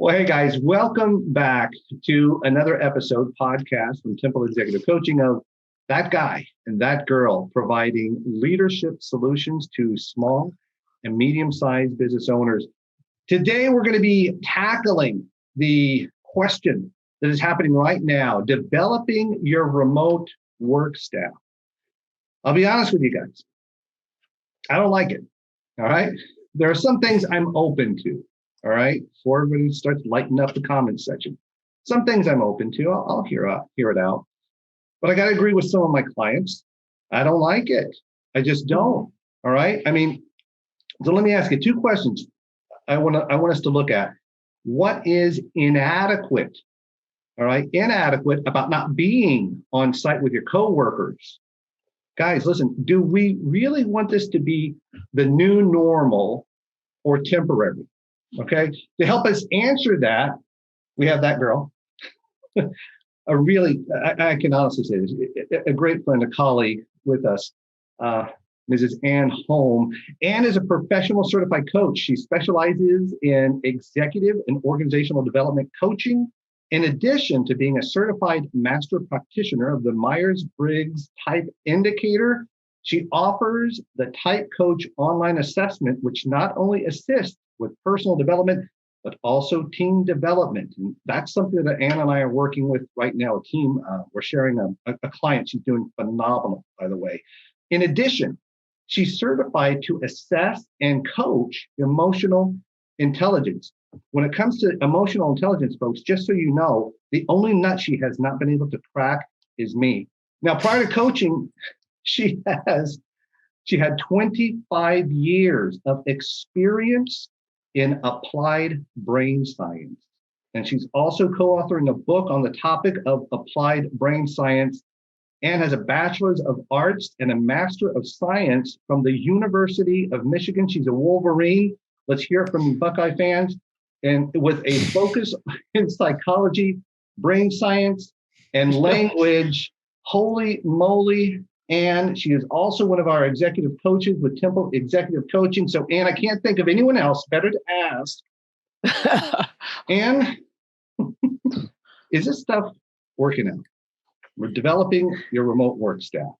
Well, hey guys, welcome back to another episode podcast from Temple Executive Coaching of that guy and that girl providing leadership solutions to small and medium-sized business owners. Today, we're going to be tackling the question that is happening right now, developing your remote work staff. I'll be honest with you guys. I don't like it. All right. There are some things I'm open to. All right. Before everybody starts lighting up the comments section, some things I'm open to. I'll hear it out. But I got to agree with some of my clients. I don't like it. I just don't. All right. I mean, so let me ask you two questions. I want us to look at what is inadequate. All right. Inadequate about not being on site with your coworkers. Guys, listen, do we really want this to be the new normal or temporary? Okay. To help us answer that, we have that girl. I can honestly say this, a great friend, a colleague with us, Mrs. Holm. Ann is a professional certified coach. She specializes in executive and organizational development coaching, in addition to being a certified master practitioner of the Myers-Briggs Type Indicator. She offers the Type Coach online assessment, which not only assists with personal development, but also team development. And that's something that Ann and I are working with right now, a team. We're sharing a client. She's doing phenomenal, by the way. In addition, she's certified to assess and coach emotional intelligence. When it comes to emotional intelligence, folks, just so you know, the only nut she has not been able to crack is me. Now, prior to coaching, she had 25 years of experience in applied brain science. And she's also co-authoring a book on the topic of applied brain science and has a bachelor's of arts and a master of science from the University of Michigan. She's a Wolverine. Let's hear it from Buckeye fans. And with a focus in psychology, brain science, and language. Holy moly. And she is also one of our executive coaches with Temple Executive Coaching. So, Ann, I can't think of anyone else better to ask. Ann, is this stuff working out? We're developing your remote work staff.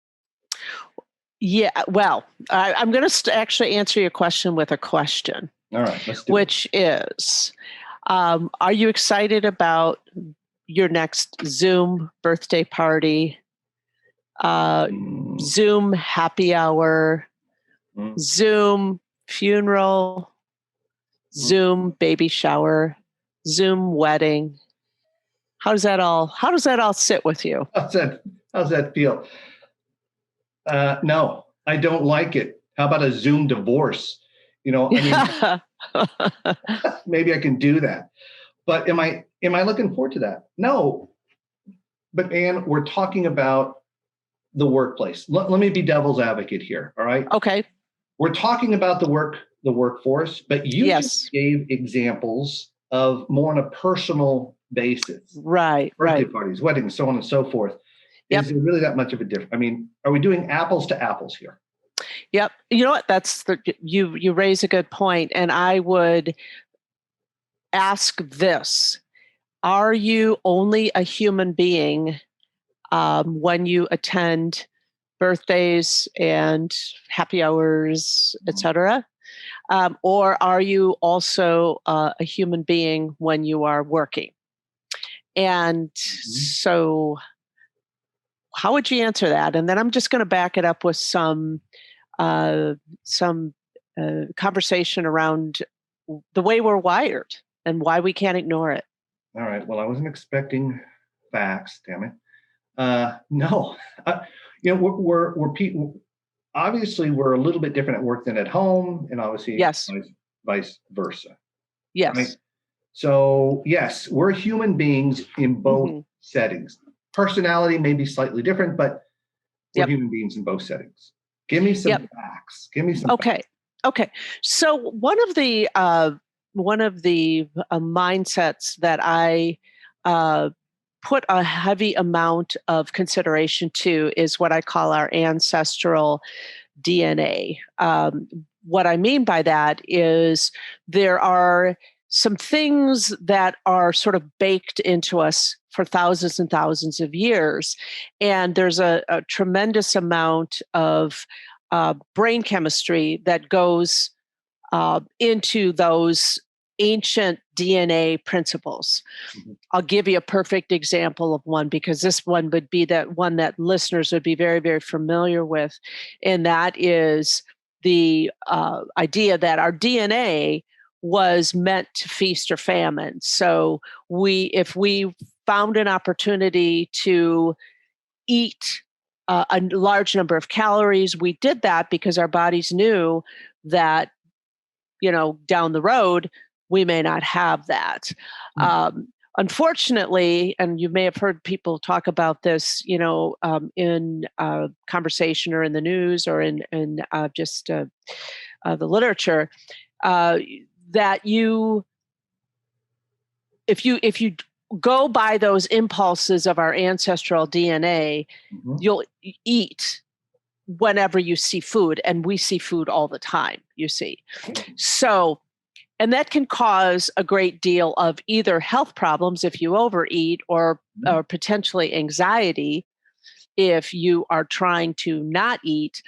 Yeah, well, I'm going to actually answer your question with a question. All right, let's do which is, are you excited about your next Zoom birthday party, Zoom happy hour, Zoom funeral, Zoom baby shower, Zoom wedding? How does that all sit with you? How's that feel? No, I don't like it. How about a Zoom divorce? I mean, maybe I can do that. But am I looking forward to that? No. But Ann, we're talking about the workplace. Let me be devil's advocate here. All right. Okay. We're talking about the workforce, but you just gave examples of more on a personal basis. Right. Birthday parties, weddings, so on and so forth. Yep. Is there really that much of a difference? I mean, are we doing apples to apples here? Yep. You know what? You raise a good point, and I would ask this: are you only a human being when you attend birthdays and happy hours, etc., or are you also a human being when you are working? And so, how would you answer that? And then I'm just going to back it up with some conversation around the way we're wired and why we can't ignore it. All right. Well, I wasn't expecting facts. Damn it. No. We're people. Obviously, we're a little bit different at work than at home, and obviously, yes, vice versa. Yes. Right? So, yes, we're human beings in both settings. Personality may be slightly different, but we're human beings in both settings. Give me some facts. Give me some. Okay. Facts. Okay. So one of the mindsets that I put a heavy amount of consideration to is what I call our ancestral DNA. What I mean by that is there are some things that are sort of baked into us for thousands and thousands of years. And there's a tremendous amount of brain chemistry that goes into those ancient DNA principles. Mhm. I'll give you a perfect example of one, because this one would be that one that listeners would be very, very familiar with. And that is the idea that our DNA was meant to feast or famine. So if we found an opportunity to eat a large number of calories, we did that because our bodies knew that, down the road, we may not have that. Unfortunately, and you may have heard people talk about this, in conversation or in the news or in just the literature, that if you go by those impulses of our ancestral DNA, Mhm. you'll eat whenever you see food, and we see food all the time, you see. So, and that can cause a great deal of either health problems if you overeat, or potentially anxiety if you are trying to not eat.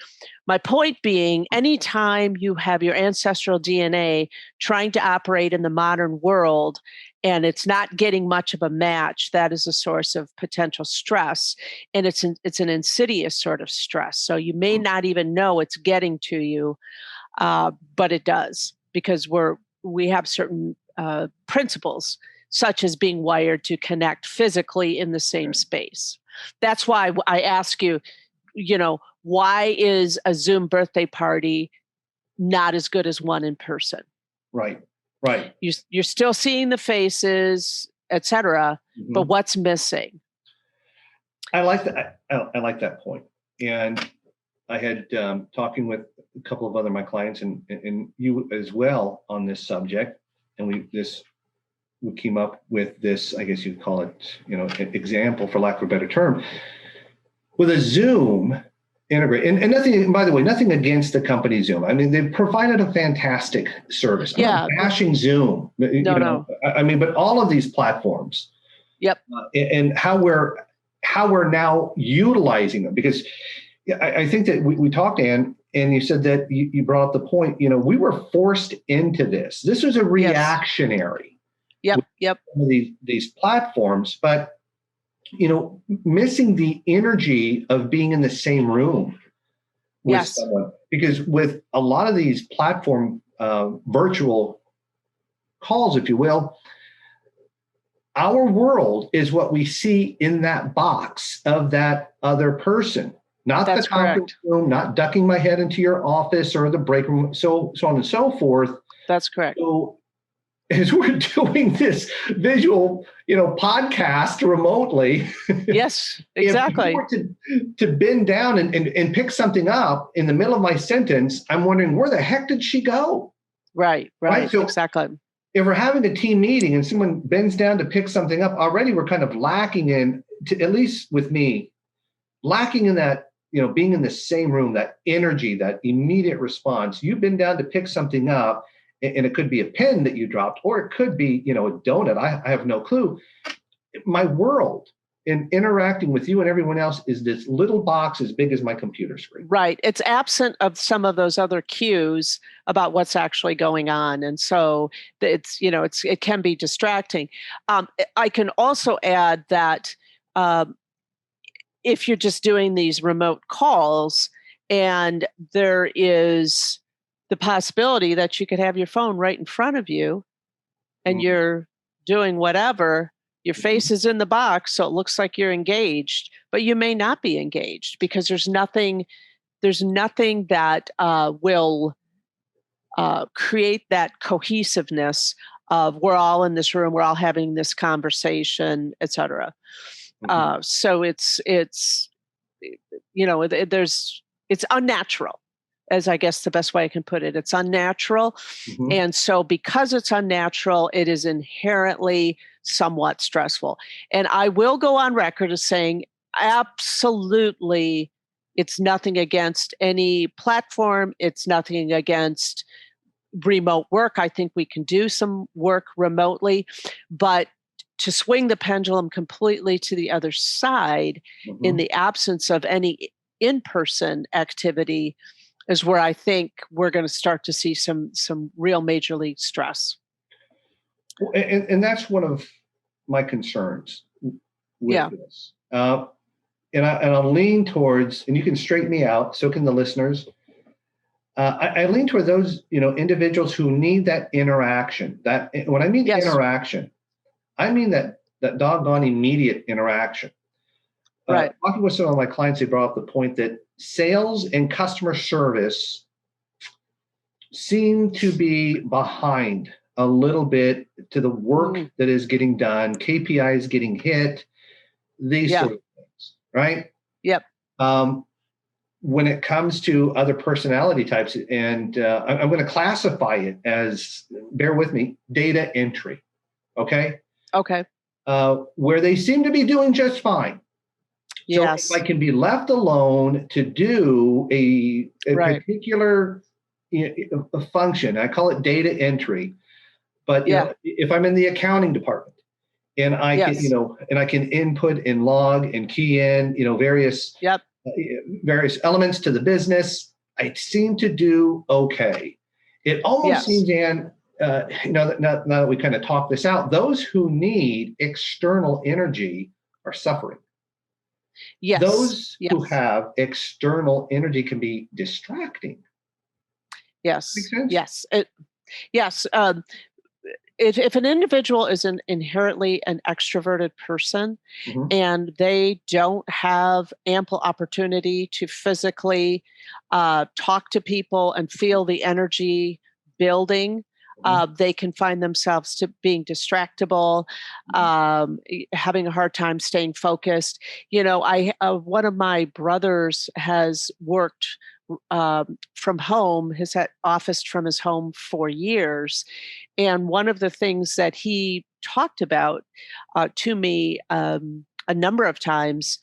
My point being, anytime you have your ancestral DNA trying to operate in the modern world and it's not getting much of a match, that is a source of potential stress. And it's an insidious sort of stress. So you may not even know it's getting to you, but it does, because we have certain principles, such as being wired to connect physically in the same space. That's why I ask you, why is a Zoom birthday party not as good as one in person? Right. Right. You're still seeing the faces, et cetera, but Mhm. what's missing? I like that. I like that point. And I had talking with a couple of other my clients and you as well on this subject, and we came up with this, I guess you'd call it, example, for lack of a better term, with a Zoom integrate. And nothing, by the way, nothing against the company Zoom. I mean, they've provided a fantastic service. I'm not bashing Zoom. No. I mean, but all of these platforms. Yep. And how we're now utilizing them, because I think that we talked, Ann, and you said that you brought up the point, we were forced into this. This was a reactionary. Yep. These platforms, but missing the energy of being in the same room with someone, because with a lot of these platform virtual calls, if you will, our world is what we see in that box of that other person, not the conference room, not ducking my head into your office or the break room, so on and so forth. That's correct. So as we're doing this visual, podcast remotely. Yes, exactly. If you were to bend down and pick something up in the middle of my sentence, I'm wondering, where the heck did she go? Right. So exactly. If we're having a team meeting and someone bends down to pick something up, already we're kind of lacking at least with me, lacking in that, being in the same room, that energy, that immediate response. You bend down to pick something up, and it could be a pen that you dropped, or it could be, a donut. I have no clue. My world in interacting with you and everyone else is this little box as big as my computer screen. Right. It's absent of some of those other cues about what's actually going on. And so it can be distracting. I can also add that if you're just doing these remote calls, and there is the possibility that you could have your phone right in front of you and you're doing whatever, your face is in the box, so it looks like you're engaged, but you may not be engaged, because there's nothing that will create that cohesiveness of, we're all in this room, we're all having this conversation, et cetera. So it's unnatural, as I guess the best way I can put it. It's unnatural. Mm-hmm. And so because it's unnatural, it is inherently somewhat stressful. And I will go on record as saying, absolutely, it's nothing against any platform. It's nothing against remote work. I think we can do some work remotely, but to swing the pendulum completely to the other side in the absence of any in-person activity is where I think we're going to start to see some real major league stress. Well, and that's one of my concerns with this. And I'll lean towards, and you can straighten me out, so can the listeners. I lean toward those, individuals who need that interaction. That when I mean interaction, I mean that doggone immediate interaction. Right. Talking with some of my clients, they brought up the point that sales and customer service seem to be behind a little bit to the work that is getting done, KPIs getting hit, these sort of things, right? Yep. When it comes to other personality types, and I'm going to classify it as, bear with me, data entry, okay? Okay. Where they seem to be doing just fine. Yes. So if I can be left alone to do a particular a function, I call it data entry. But if I'm in the accounting department and I can, and I can input and log and key in, various elements to the business, I seem to do okay. It almost seems, Ann, now that we kind of talk this out, those who need external energy are suffering. Yes. Those who have external energy can be distracting. Yes. Make sense? Yes. Yes. If an individual is inherently an extroverted person and they don't have ample opportunity to physically talk to people and feel the energy building, they can find themselves to being distractible, having a hard time staying focused. One of my brothers has worked from home, has had office from his home for years. And one of the things that he talked about to me a number of times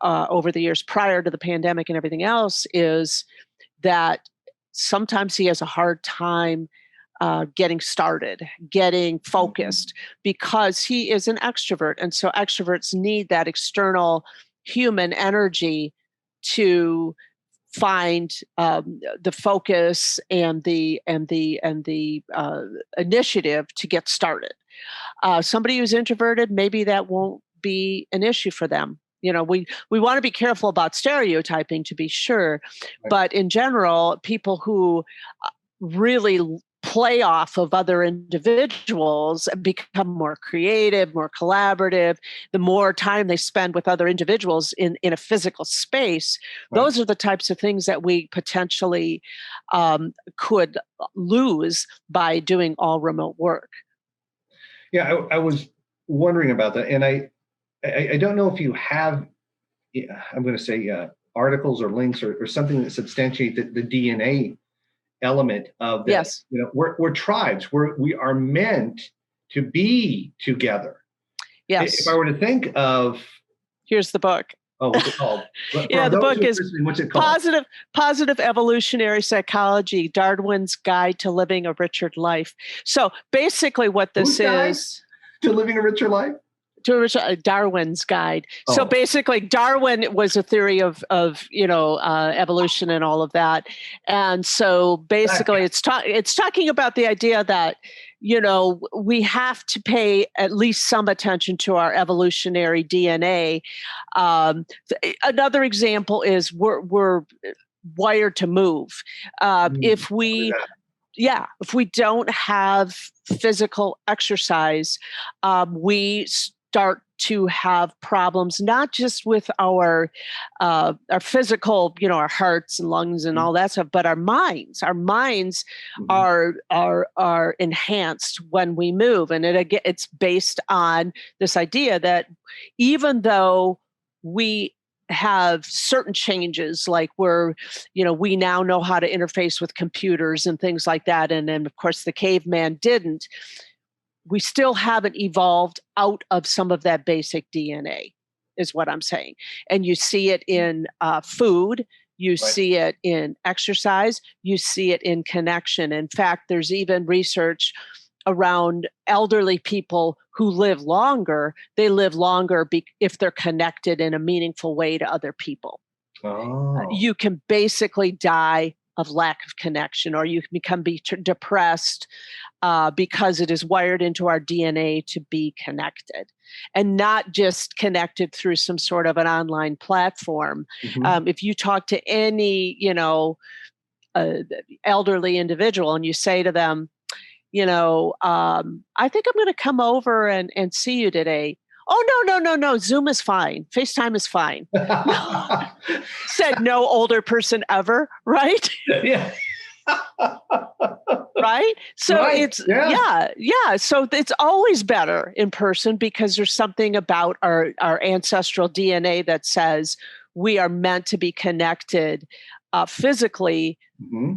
over the years prior to the pandemic and everything else is that sometimes he has a hard time getting started, getting focused, because he is an extrovert. And so extroverts need that external human energy to find the focus and the initiative to get started. Somebody who's introverted, maybe that won't be an issue for them. We want to be careful about stereotyping, to be sure, but in general, people who really play off of other individuals and become more creative, more collaborative, the more time they spend with other individuals in a physical space. Those are the types of things that we potentially could lose by doing all remote work. Yeah, I was wondering about that. And I don't know if you have, I'm going to say articles or links or something that substantiate the DNA element of that. Yes. We're tribes. We are meant to be together. Yes. If I were to think of, here's the book. Oh, what's it called? The book is what's it called? Positive Evolutionary Psychology: Darwin's Guide to Living a Richer Life. So basically, what this is to living a richer life. Darwin's Guide. So basically, Darwin was a theory of evolution and all of that. And so basically, it's talking about the idea that we have to pay at least some attention to our evolutionary DNA. Another example is we're wired to move. If we don't have physical exercise, we start to have problems, not just with our physical, our hearts and lungs and all that stuff, but our minds. Our minds are enhanced when we move, and it's based on this idea that even though we have certain changes, like we now know how to interface with computers and things like that, and then of course the caveman didn't. We still haven't evolved out of some of that basic DNA, is what I'm saying. And you see it in food, You Right. see it in exercise. You see it in connection. In fact, there's even research around elderly people who live longer. They live longer if they're connected in a meaningful way to other people. Oh. You can basically die of lack of connection, or you can become depressed because it is wired into our DNA to be connected, and not just connected through some sort of an online platform. Mhm. If you talk to any, elderly individual and you say to them, I think I'm going to come over and see you today. Oh, no, no, no, no. Zoom is fine. FaceTime is fine. No, said no older person ever, right? Yeah. Right? So Right. it's, Yeah. yeah. So it's always better in person because there's something about our ancestral DNA that says we are meant to be connected physically Mhm.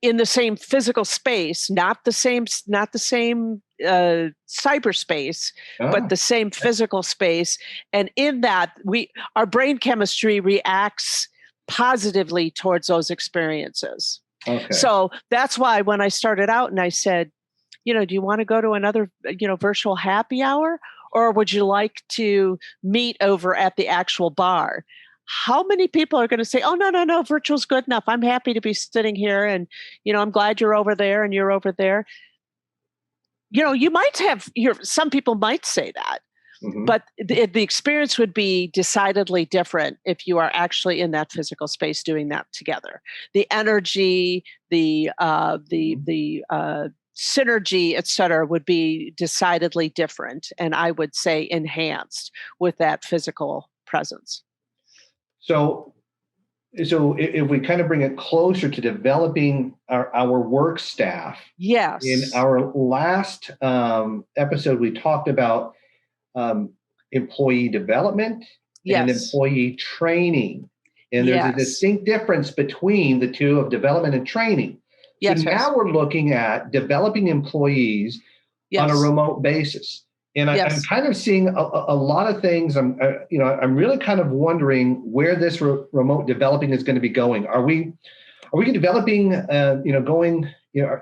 in the same physical space, not the same cyberspace, but Ah, the same physical space. And in that, our brain chemistry reacts positively towards those experiences. okay. So that's why when I started out and I said, do you want to go to another, virtual happy hour? Or would you like to meet over at the actual bar? How many people are going to say, oh, no, no, no, virtual's good enough. I'm happy to be sitting here. And, I'm glad you're over there and you're over there. You might have, some people might say that, Mhm. but the experience would be decidedly different if you are actually in that physical space doing that together. The energy, the synergy, et cetera, would be decidedly different, and I would say enhanced with that physical presence. So, if we kind of bring it closer to developing our work staff, in Yes, our last episode, we talked about um, employee development and yes, employee training. And there's a yes, distinct difference between the two of development and training. So yes, yes, now we're looking at developing employees on a yes, remote basis. And I'm yes, kind of seeing a lot of things. I'm really kind of wondering where this remote developing is going to be going. Are we developing, going,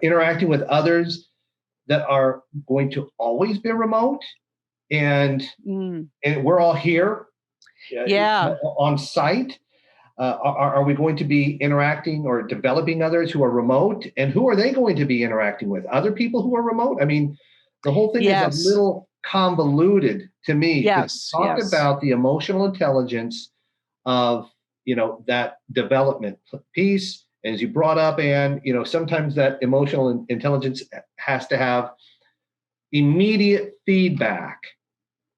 interacting with others that are going to always be remote, and mm, we're all here yeah, on site? Are we going to be interacting or developing others who are remote, and who are they going to be interacting with? Other people who are remote? I mean, the whole thing is a yes, little convoluted to me, because yes, you talked yes, about the emotional intelligence of that development piece. As you brought up, and sometimes that emotional intelligence has to have immediate feedback,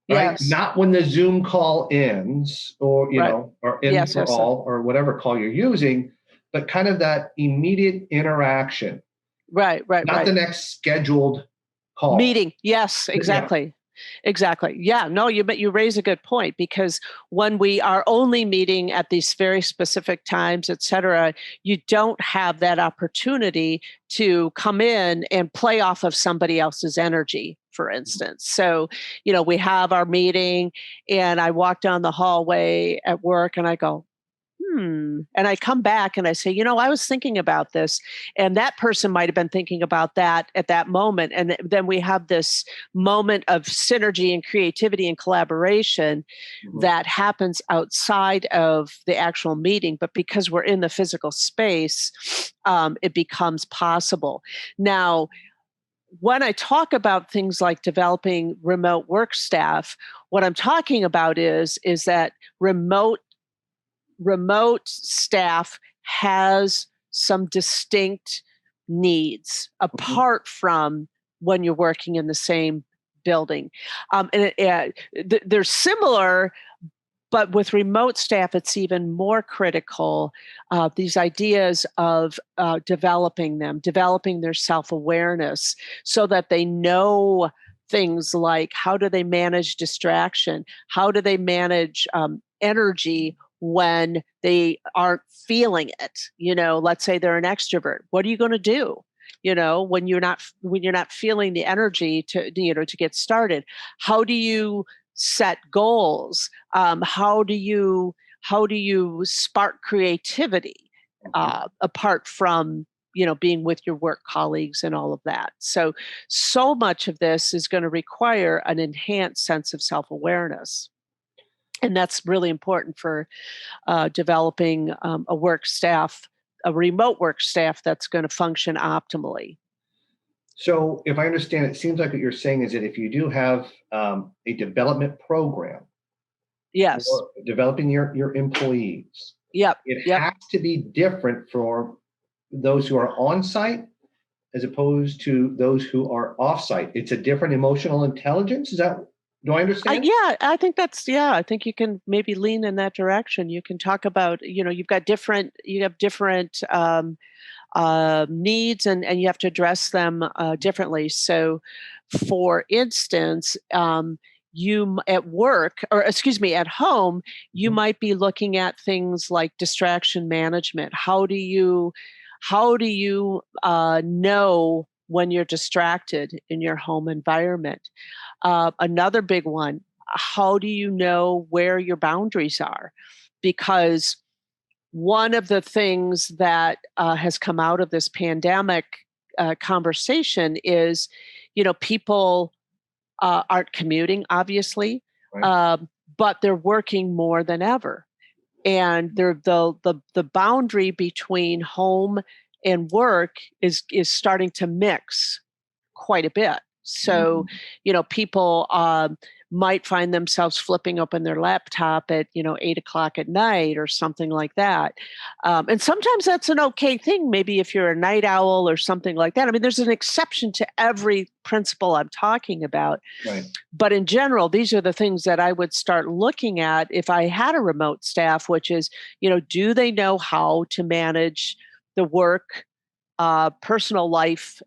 right? yes, Not when the Zoom call ends, or right, or in yes, for yes, yes. all, or whatever call you're using, but kind of that immediate interaction, Right, right, not the right. next scheduled call. Meeting. Yes, Yeah. exactly. Exactly. Yeah, no, you raise a good point, because when we are only meeting at these very specific times, et cetera, you don't have that opportunity to come in and play off of somebody else's energy, for instance. So, we have our meeting and I walk down the hallway at work and I go, and I come back and I say, I was thinking about this. And that person might have been thinking about that at that moment. And then we have this moment of synergy and creativity and collaboration Mhm. that happens outside of the actual meeting. But because we're in the physical space, it becomes possible. Now, when I talk about things like developing remote work staff, what I'm talking about is that remote staff has some distinct needs Mhm. apart from when you're working in the same building. They're similar, but with remote staff, it's even more critical. These ideas of developing their self awareness so that they know things like, how do they manage distraction? How do they manage energy when they aren't feeling it? Let's say they're an extrovert. What are you going to do? When you're not feeling the energy to get started. How do you set goals? How do you how do you spark creativity apart from being with your work colleagues and all of that. So much of this is going to require an enhanced sense of self-awareness. And that's really important for developing a work staff, a remote work staff that's going to function optimally. So if I understand, it seems like what you're saying is that if you do have a development program Yes. for developing your employees, Yep. it Yep. has to be different for those who are on site as opposed to those who are off site. It's a different emotional intelligence. Do I understand? I think I think you can maybe lean in that direction. You can talk about, you have different needs, and you have to address them differently. So, for instance, at work, or excuse me, at home, you Mhm. might be looking at things like distraction management. How do you know when you're distracted in your home environment? Another big one, how do you know where your boundaries are? Because one of the things that has come out of this pandemic conversation is, people aren't commuting, obviously, Right. but they're working more than ever, and the boundary between home and work is starting to mix quite a bit. So, Mhm. people might find themselves flipping open their laptop at 8 o'clock at night or something like that. And sometimes that's an okay thing. Maybe if you're a night owl or something like that. I mean, there's an exception to every principle I'm talking about. Right. But in general, these are the things that I would start looking at if I had a remote staff, which is, do they know how to manage the work, personal life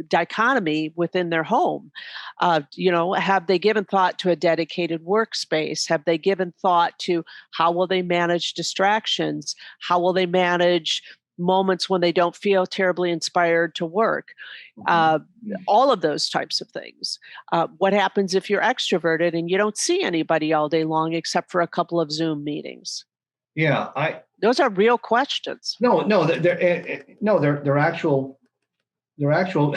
dichotomy within their home? Have they given thought to a dedicated workspace? Have they given thought to how will they manage distractions? How will they manage moments when they don't feel terribly inspired to work? Uh, all of those types of things. What happens if you're extroverted and you don't see anybody all day long except for a couple of Zoom meetings? Yeah, Those are real questions. no, they're actual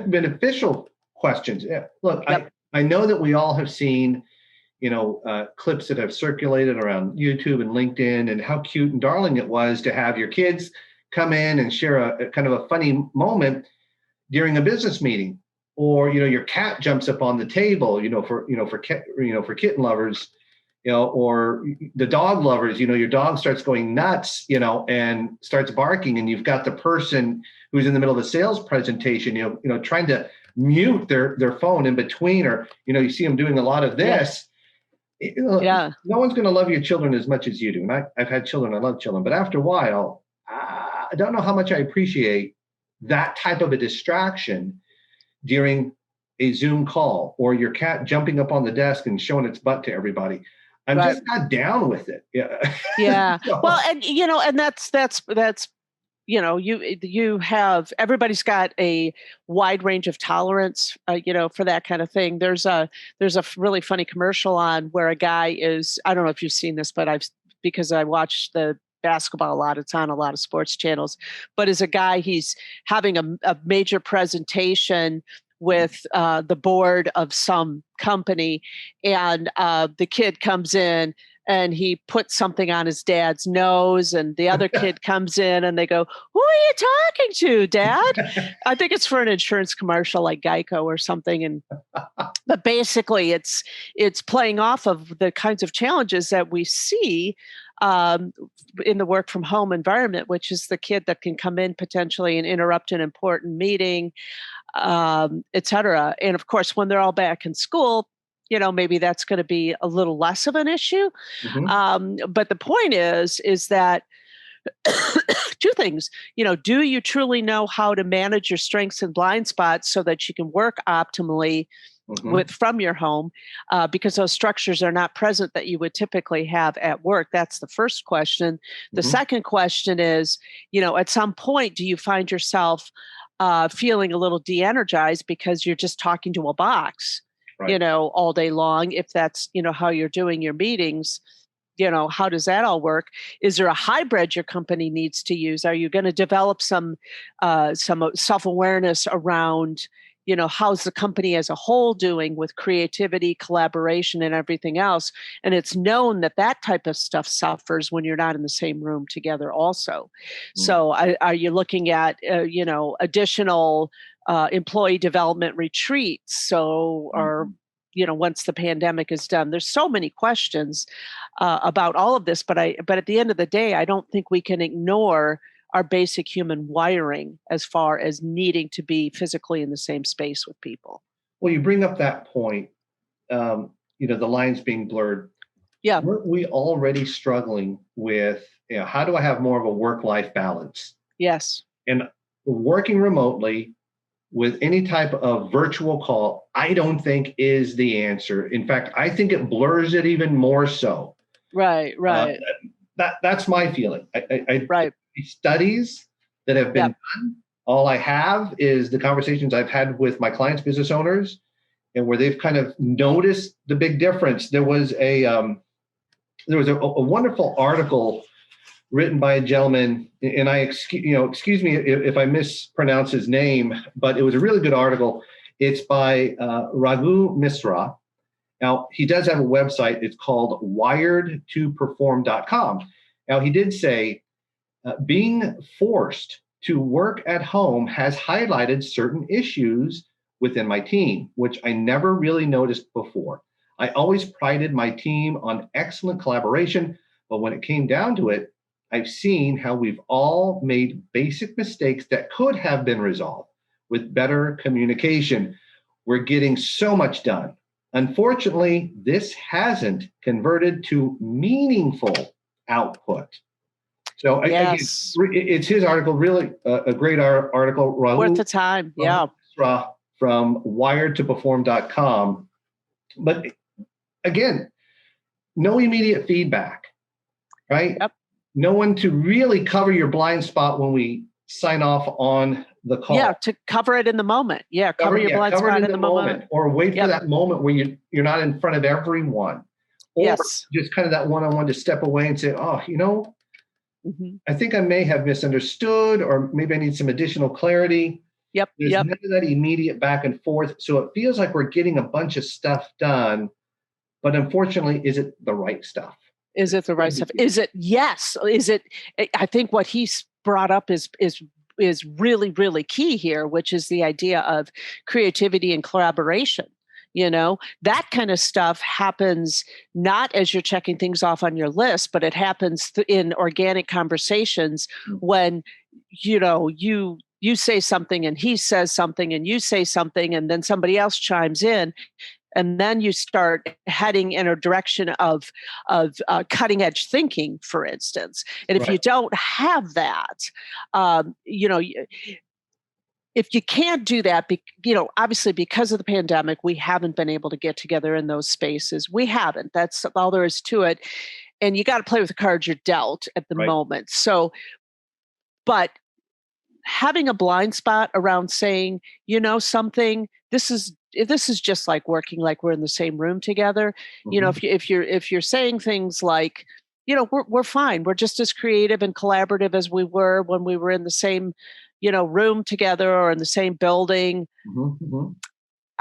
beneficial questions. Yeah. Look, Yep. I know that we all have seen, clips that have circulated around YouTube and LinkedIn, and how cute and darling it was to have your kids come in and share a kind of a funny moment during a business meeting, or your cat jumps up on the table, for kitten lovers, or the dog lovers, your dog starts going nuts, and starts barking, and you've got the person who's in the middle of a sales presentation, trying to mute their phone in between, or you see them doing a lot of this. Yeah. No one's going to love your children as much as you do. And I've had children, I love children, but after a while, I don't know how much I appreciate that type of a distraction during a Zoom call, or your cat jumping up on the desk and showing its butt to everybody. I'm Right. just not down with it. Yeah. Yeah. So, Well, and that's you have, everybody's got a wide range of tolerance, for that kind of thing. There's a really funny commercial on where a guy is, I don't know if you've seen this, but because I watch the basketball a lot, it's on a lot of sports channels, but as a guy, he's having a major presentation with the board of some company, and the kid comes in and he puts something on his dad's nose, and the other kid comes in and they go, "Who are you talking to, Dad?" I think it's for an insurance commercial like Geico or something. And but basically it's playing off of the kinds of challenges that we see um, in the work from home environment, which is the kid that can come in potentially and interrupt an important meeting, et cetera. And of course, when they're all back in school, maybe that's going to be a little less of an issue. mhm. But the point is that two things. Do you truly know how to manage your strengths and blind spots so that you can work optimally Mhm. from your home, because those structures are not present that you would typically have at work? That's the first question. The Mhm. second question is, at some point, do you find yourself feeling a little de-energized because you're just talking to a box, Right. all day long? If that's, how you're doing your meetings, how does that all work? Is there a hybrid your company needs to use? Are you going to develop some self-awareness around, how's the company as a whole doing with creativity, collaboration, and everything else? And it's known that that type of stuff suffers when you're not in the same room together also. So are you looking at, additional employee development retreats? So, or once the pandemic is done, there's so many questions about all of this. But at the end of the day, I don't think we can ignore our basic human wiring as far as needing to be physically in the same space with people. Well, you bring up that point, the lines being blurred. Yeah. Weren't we already struggling with, how do I have more of a work-life balance? Yes. And working remotely with any type of virtual call, I don't think is the answer. In fact, I think it blurs it even more so. Right. That's my feeling. Right. Studies that have been done. All I have is the conversations I've had with my clients, business owners, and where they've kind of noticed the big difference. There was a wonderful article written by a gentleman, and excuse me if I mispronounce his name, but it was a really good article. It's by Raghu Misra. Now, he does have a website. It's called wiredtoperform.com. Now, he did say, being forced to work at home has highlighted certain issues within my team, which I never really noticed before. I always prided my team on excellent collaboration, but when it came down to it, I've seen how we've all made basic mistakes that could have been resolved with better communication. We're getting so much done. Unfortunately, this hasn't converted to meaningful output. So yes. Again, it's his article, really a great article. Rahul, worth the time. Yeah. From wiredtoperform.com. But again, no immediate feedback, right? Yep. No one to really cover your blind spot when we sign off on the call. Yeah, to cover it in the moment. Yeah, cover your blind spot in the moment. Or wait for that moment where you're not in front of everyone. Or just kind of that one-on-one to step away and say, I think I may have misunderstood, or maybe I need some additional clarity. There's none of that immediate back and forth. So it feels like we're getting a bunch of stuff done, but unfortunately, is it the right stuff? Is it the right stuff? Is it? Yes. Is it? I think what he's brought up is really, really key here, which is the idea of creativity and collaboration. That kind of stuff happens not as you're checking things off on your list, but it happens in organic conversations when, you say something and he says something and you say something and then somebody else chimes in. And then you start heading in a direction of cutting edge thinking, for instance. And if you don't have that, if you can't do that, obviously because of the pandemic, we haven't been able to get together in those spaces. We haven't. That's all there is to it. And you got to play with the cards you're dealt at the moment. So, but having a blind spot around saying, something, this is just like working like we're in the same room together. If you're saying things like, we're fine. We're just as creative and collaborative as we were when we were in the same, room together or in the same building.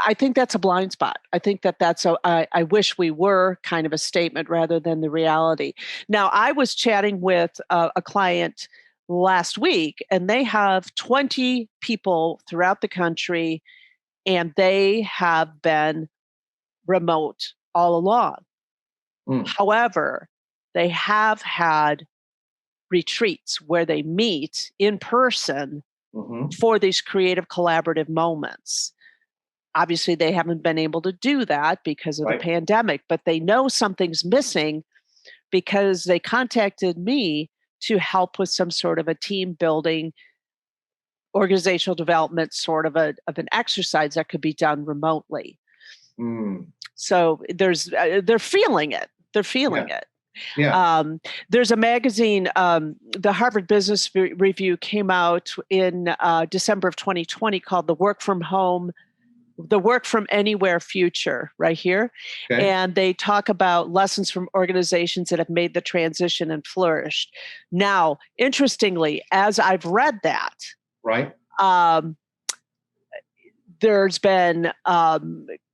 I think that's a blind spot. I think that's I wish we were kind of a statement rather than the reality. Now, I was chatting with a client last week, and they have 20 people throughout the country, and they have been remote all along. However, they have had retreats where they meet in person for these creative collaborative moments. Obviously, they haven't been able to do that because of the pandemic, but they know something's missing because they contacted me to help with some sort of a team building, organizational development sort of an exercise that could be done remotely. So they're feeling it. They're feeling it. Yeah. There's a magazine, the Harvard Business Review came out in December of 2020 called The Work from Home the work from anywhere future right here. Okay. And they talk about lessons from organizations that have made the transition and flourished. Now, interestingly, as I've read that, Right. There's been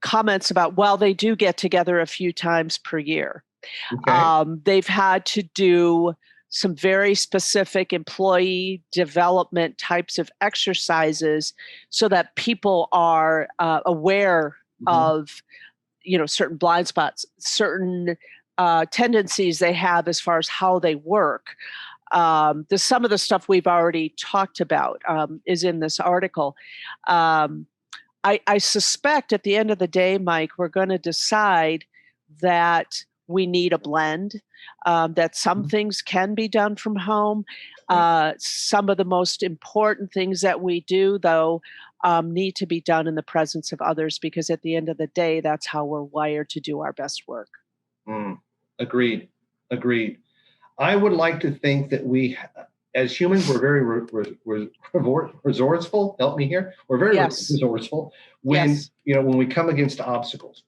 comments about, well, they do get together a few times per year. Okay. They've had to do some very specific employee development types of exercises so that people are aware of, certain blind spots, certain tendencies they have as far as how they work. Some of the stuff we've already talked about is in this article. I suspect at the end of the day, Mike, we're going to decide that we need a blend, that some things can be done from home. Some of the most important things that we do, though, need to be done in the presence of others, because at the end of the day, that's how we're wired to do our best work. Agreed. I would like to think that we, as humans, we're very resourceful. Help me here. We're very resourceful when when we come against obstacles.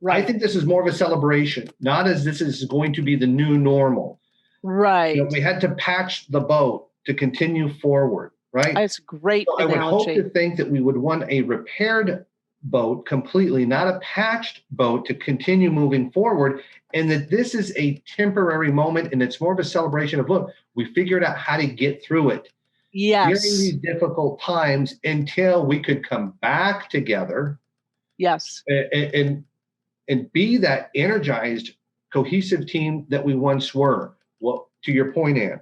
Right. I think this is more of a celebration, not as this is going to be the new normal. Right. We had to patch the boat to continue forward. Right. That's a great analogy. I would hope to think that we would want a repaired boat completely, not a patched boat, to continue moving forward, and that this is a temporary moment and it's more of a celebration of, look, we figured out how to get through it during these difficult times until we could come back together and be that energized, cohesive team that we once were. Well, to your point, Ann,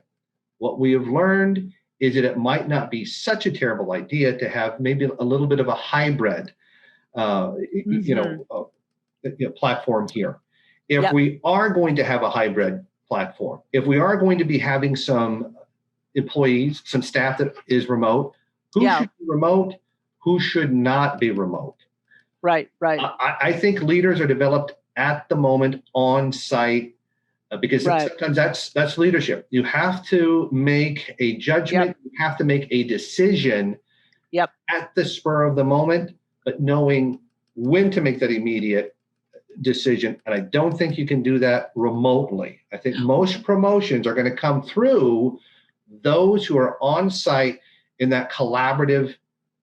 what we have learned is that it might not be such a terrible idea to have maybe a little bit of a hybrid platform here. If we are going to have a hybrid platform, if we are going to be having some employees, some staff that is remote, who should be remote, who should not be remote? Right. I think leaders are developed at the moment on site because sometimes that's leadership. You have to make a judgment. You have to make a decision at the spur of the moment, but knowing when to make that immediate decision. And I don't think you can do that remotely. I think most promotions are going to come through those who are on site in that collaborative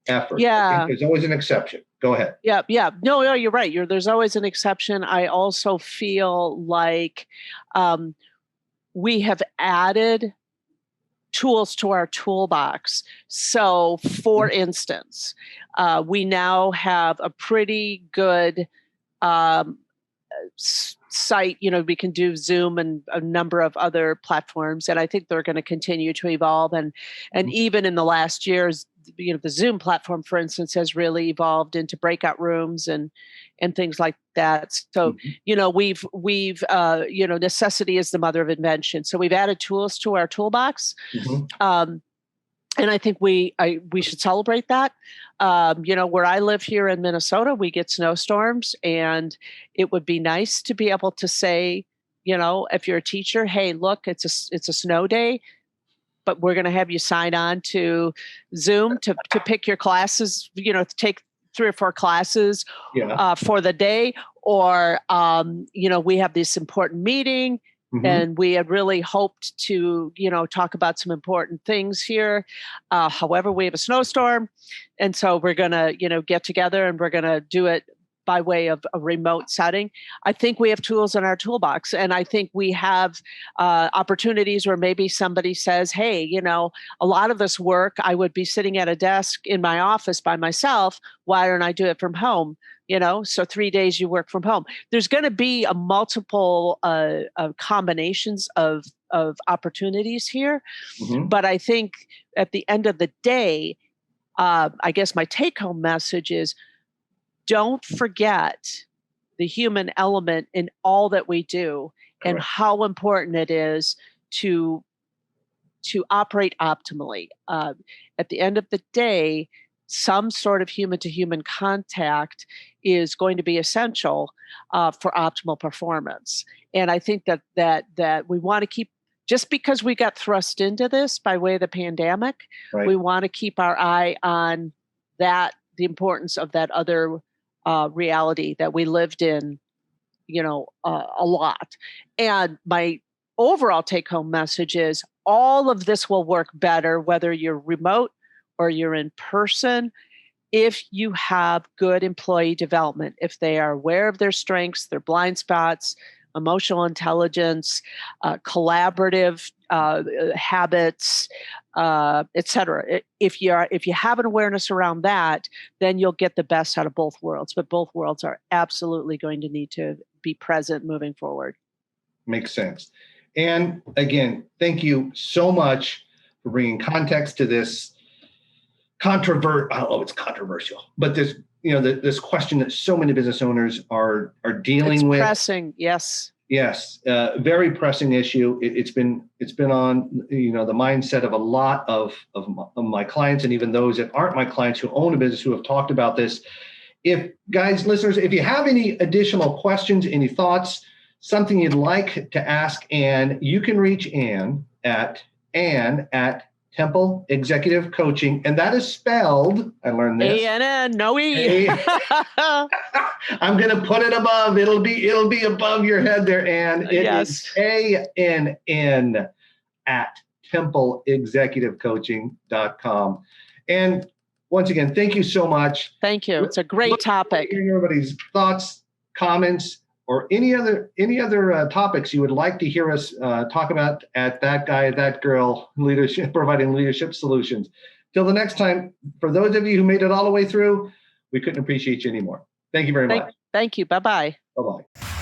effort. I think there's always an exception. Go ahead. Yeah. No, you're right. There's always an exception. I also feel like we have added tools to our toolbox. So, for instance, we now have a pretty good site. We can do Zoom and a number of other platforms, and I think they're going to continue to evolve. And even in the last years, the Zoom platform, for instance, has really evolved into breakout rooms and things like that. So, we've necessity is the mother of invention. So we've added tools to our toolbox. And I think we should celebrate that. Where I live here in Minnesota, we get snowstorms, and it would be nice to be able to say, if you're a teacher, hey, look, it's a snow day, but we're going to have you sign on to Zoom to pick your classes, to take 3 or 4 classes for the day. Or, we have this important meeting and we had really hoped to, talk about some important things here. However, we have a snowstorm. And so we're going to, get together and we're going to do it by way of a remote setting. I think we have tools in our toolbox, and I think we have opportunities where maybe somebody says, hey, a lot of this work, I would be sitting at a desk in my office by myself. Why don't I do it from home? So 3 days you work from home. There's going to be a multiple combinations of opportunities here. But I think at the end of the day, I guess my take-home message is, don't forget the human element in all that we do. Correct. And how important it is to operate optimally. At the end of the day, some sort of human-to-human contact is going to be essential for optimal performance. And I think that we want to keep, just because we got thrust into this by way of the pandemic, we want to keep our eye on that, the importance of that other reality that we lived in, a lot. And my overall take home message is all of this will work better whether you're remote or you're in person if you have good employee development, if they are aware of their strengths, their blind spots, emotional intelligence, collaborative habits, etc. If you have an awareness around that, then you'll get the best out of both worlds. But both worlds are absolutely going to need to be present moving forward. Makes sense. And again, thank you so much for bringing context to this I don't know if it's controversial, but this question that so many business owners are dealing with. Pressing, yes. Yes, very pressing issue. It's been on the mindset of a lot of my clients, and even those that aren't my clients who own a business who have talked about this. Listeners, if you have any additional questions, any thoughts, something you'd like to ask Ann, you can reach Ann at Temple Executive Coaching, and that is spelled, I learned this. ANN, no E. I'm going to put it above. It'll be above your head there, Ann. It is ANN at templeexecutivecoaching.com. And once again, thank you so much. Thank you. It's a great topic. Hearing everybody's thoughts, comments, or any other topics you would like to hear us talk about at That Guy, That Girl Leadership, providing leadership solutions. Till the next time, for those of you who made it all the way through, we couldn't appreciate you anymore. Thank you very much. Thank you. Bye-bye. Bye-bye.